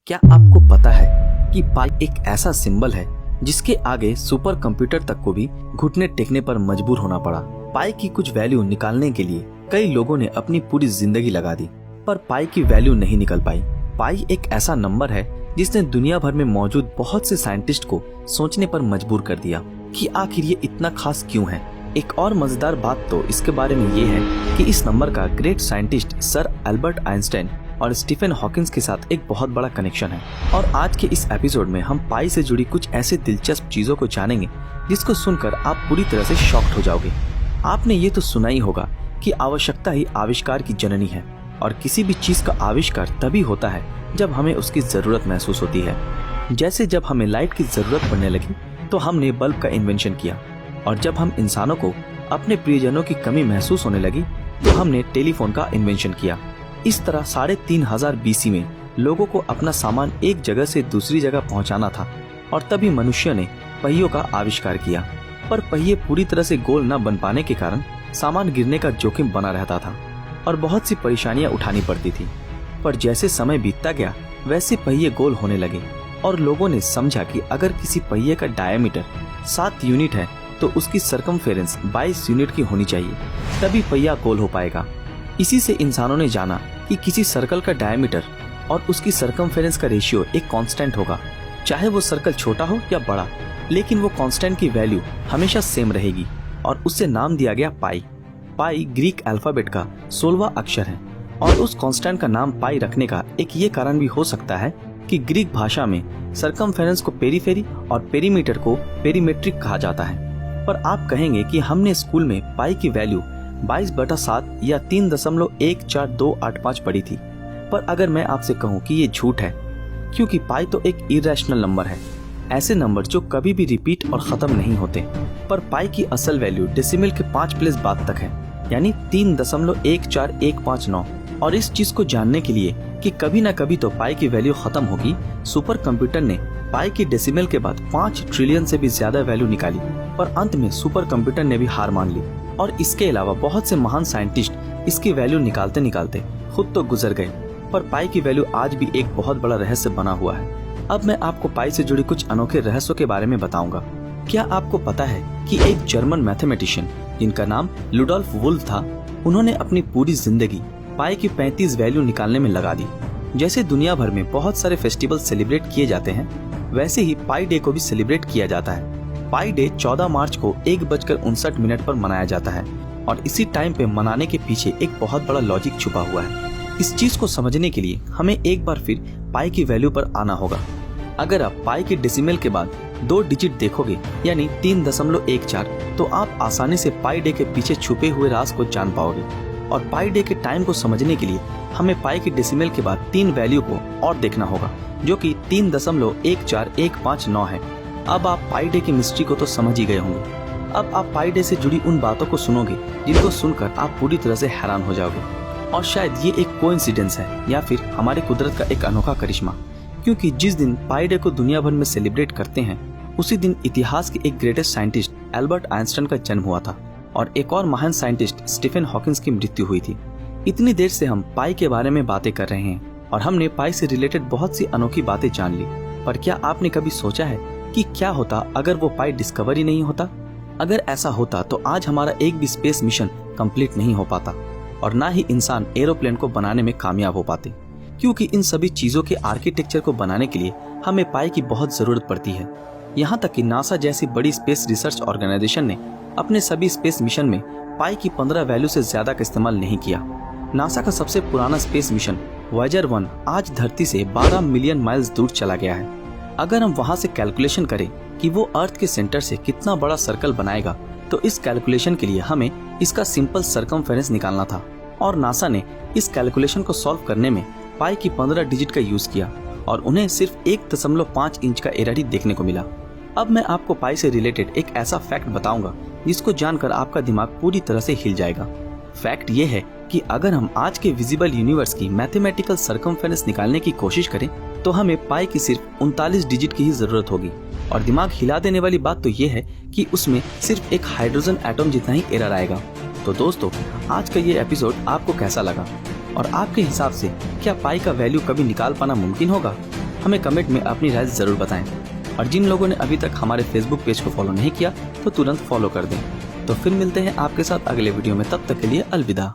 क्या आपको पता है कि पाई एक ऐसा सिंबल है जिसके आगे सुपर कंप्यूटर तक को भी घुटने टेकने पर मजबूर होना पड़ा। पाई की कुछ वैल्यू निकालने के लिए कई लोगों ने अपनी पूरी जिंदगी लगा दी, पर पाई की वैल्यू नहीं निकल पाई। पाई एक ऐसा नंबर है जिसने दुनिया भर में मौजूद बहुत से साइंटिस्ट को सोचने पर मजबूर कर दिया कि आखिर ये इतना खास क्यों है। एक और मजेदार बात तो इसके बारे में ये है कि इस नंबर का great scientist sir Albert Einstein और स्टीफन हॉकिंस के साथ एक बहुत बड़ा कनेक्शन है। और आज के इस एपिसोड में हम पाई से जुड़ी कुछ ऐसे दिलचस्प चीजों को जानेंगे जिसको सुनकर आप पूरी तरह से शॉक्ड हो जाओगे। आपने ये तो सुना ही होगा कि आवश्यकता ही आविष्कार की जननी है, और किसी भी चीज का आविष्कार तभी होता है जब हमें उसकी जरूरत महसूस होती है। जैसे जब हमें लाइट की जरूरत पड़ने लगी तो हमने बल्ब का इन्वेंशन किया, और जब हम इंसानों को अपने प्रियजनों की कमी महसूस होने लगी तो हमने टेलीफोन का इन्वेंशन किया। इस तरह 3500 BC में लोगों को अपना सामान एक जगह से दूसरी जगह पहुंचाना था, और तभी मनुष्य ने पहियों का आविष्कार किया। पर पहिए पूरी तरह से गोल न बन पाने के कारण सामान गिरने का जोखिम बना रहता था और बहुत सी परेशानियां उठानी पड़ती थी। पर जैसे समय बीतता गया वैसे पहिए गोल होने लगे, और लोगों ने समझा कि अगर किसी पहिए का डायमीटर 7 यूनिट है तो उसकी सरकमफेरेंस 22 यूनिट की होनी चाहिए, तभी पहिया गोल हो पाएगा। इसी से इंसानों ने जाना कि किसी सर्कल का डायमीटर और उसकी सरकमफेरेंस का रेशियो एक कांस्टेंट होगा, चाहे वो सर्कल छोटा हो या बड़ा, लेकिन वो कांस्टेंट की वैल्यू हमेशा सेम रहेगी, और उससे नाम दिया गया पाई। पाई ग्रीक अल्फाबेट का 16वां अक्षर है, और उस कांस्टेंट का नाम पाई रखने का एक ये कारण भी हो सकता है कि ग्रीक भाषा में सरकमफेरेंस को पेरीफेरी और पेरीमीटर को पेरीमेट्रिक कहा जाता है। पर आप कहेंगे कि हमने स्कूल में पाई की वैल्यू 22/7 या 3.14285 पढ़ी थी। पर अगर मैं आपसे कहूं कि ये झूठ है, क्योंकि पाई तो एक इरेशनल नंबर है, ऐसे नंबर जो कभी भी रिपीट और खत्म नहीं होते। पर पाई की असल वैल्यू डेसिमल के 5 प्लेस बाद तक है, यानी 3.14159। और इस चीज को जानने के लिए कि कभी न कभी तो पाई की वैल्यू खत्म होगी, सुपर कंप्यूटर ने पाई की डेसिमल के बाद 5 ट्रिलियन से भी ज्यादा वैल्यू निकाली। पर अंत में सुपर कंप्यूटर ने भी हार मान ली, और इसके अलावा बहुत से महान साइंटिस्ट इसकी वैल्यू निकालते निकालते खुद तो गुजर गए। पर पाई की वैल्यू आज भी एक बहुत बड़ा रहस्य बना हुआ है। अब मैं आपको पाई से जुड़ी कुछ अनोखे रहस्यों के बारे में बताऊंगा। क्या आपको पता है कि एक जर्मन मैथमेटिशियन जिनका नाम लुडोल्फ वुल्फ था, उन्होंने अपनी पूरी जिंदगी पाई की 35 वैल्यू निकालने में लगा दी। जैसे दुनिया भर में बहुत सारे फेस्टिवल सेलिब्रेट किए जाते हैं, वैसे ही पाई डे को भी सेलिब्रेट किया जाता है। पाई डे 14 मार्च को 1:59 पर मनाया जाता है, और इसी टाइम पे मनाने के पीछे एक बहुत बड़ा लॉजिक छुपा हुआ है। इस चीज को समझने के लिए हमें एक बार फिर पाई की वैल्यू पर आना होगा। अगर आप पाई के डेसिमल के बाद 2 डिजिट देखोगे, यानी 3.14, तो आप आसानी से पाई डे के पीछे छुपे हुए राज को जान पाओगे। और पाई डे के टाइम को समझने के लिए हमें पाई के डेसिमल के बाद 3 वैल्यू को और देखना होगा, जो कि 3.14159 है। अब आप पाई डे की मिस्ट्री को तो समझ ही गए होंगे। अब आप पाई डे से जुड़ी उन बातों को सुनोगे जिनको सुनकर आप पूरी तरह से हैरान हो जाओगे। और शायद ये एक कोइंसिडेंस है या फिर हमारे कुदरत का एक अनोखा करिश्मा, क्योंकि जिस दिन पाई डे को दुनिया भर में सेलिब्रेट करते हैं, उसी दिन इतिहास के एक ग्रेटेस्ट साइंटिस्ट एल्बर्ट आइंस्टाइन का जन्म हुआ था, और एक और महान साइंटिस्ट स्टीफन हॉकिंस की मृत्यु हुई थी। इतनी देर से हम पाई के बारे में बातें कर रहे हैं, और हमने पाई से रिलेटेड बहुत सी अनोखी बातें जान ली। पर क्या आपने कभी सोचा है कि क्या होता अगर वो पाई डिस्कवर ही नहीं होता? अगर ऐसा होता तो आज हमारा एक भी स्पेस मिशन कंप्लीट नहीं हो पाता, और ना ही इंसान एरोप्लेन को बनाने में कामयाब हो पाते, क्योंकि इन सभी चीजों के आर्किटेक्चर को बनाने के लिए हमें पाई की बहुत जरूरत पड़ती है। यहाँ तक कि नासा जैसी बड़ी स्पेस रिसर्च ऑर्गेनाइजेशन ने अपने सभी स्पेस मिशन में पाई की 15 वैल्यू से ज्यादा का इस्तेमाल नहीं किया। नासा का सबसे पुराना स्पेस मिशन वॉयेजर 1 आज धरती से 12 मिलियन माइल्स दूर चला गया है। अगर हम वहां से कैलकुलेशन करें कि वो अर्थ के सेंटर से कितना बड़ा सर्कल बनाएगा, तो इस कैलकुलेशन के लिए हमें इसका सिंपल सरकमफेरेंस निकालना था, और नासा ने इस कैलकुलेशन को सॉल्व करने में पाई की 15 डिजिट का यूज किया, और उन्हें सिर्फ 1.5 इंच का एरर ही देखने को मिला। अब मैं आपको पाई से रिलेटेड एक ऐसा फैक्ट बताऊंगा जिसको जानकर आपका दिमाग पूरी तरह से हिल जाएगा। फैक्ट ये है कि अगर हम आज के विजिबल यूनिवर्स की मैथमेटिकल सरकमफेरेंस निकालने की कोशिश करें, तो हमें पाई की सिर्फ 39 डिजिट की ही जरूरत होगी। और दिमाग हिला देने वाली बात तो ये है कि उसमें सिर्फ एक हाइड्रोजन एटम जितना ही एरर आएगा। तो दोस्तों, आज का ये एपिसोड आपको कैसा लगा, और आपके हिसाब से क्या पाई का वैल्यू कभी निकाल पाना मुमकिन होगा? हमें कमेंट में अपनी राय जरूर बताएं। और जिन लोगों ने अभी तक हमारे फेसबुक पेज को फॉलो नहीं किया तो तुरंत फॉलो कर दें। तो फिर मिलते हैं आपके साथ अगले वीडियो में, तब तक के लिए अलविदा।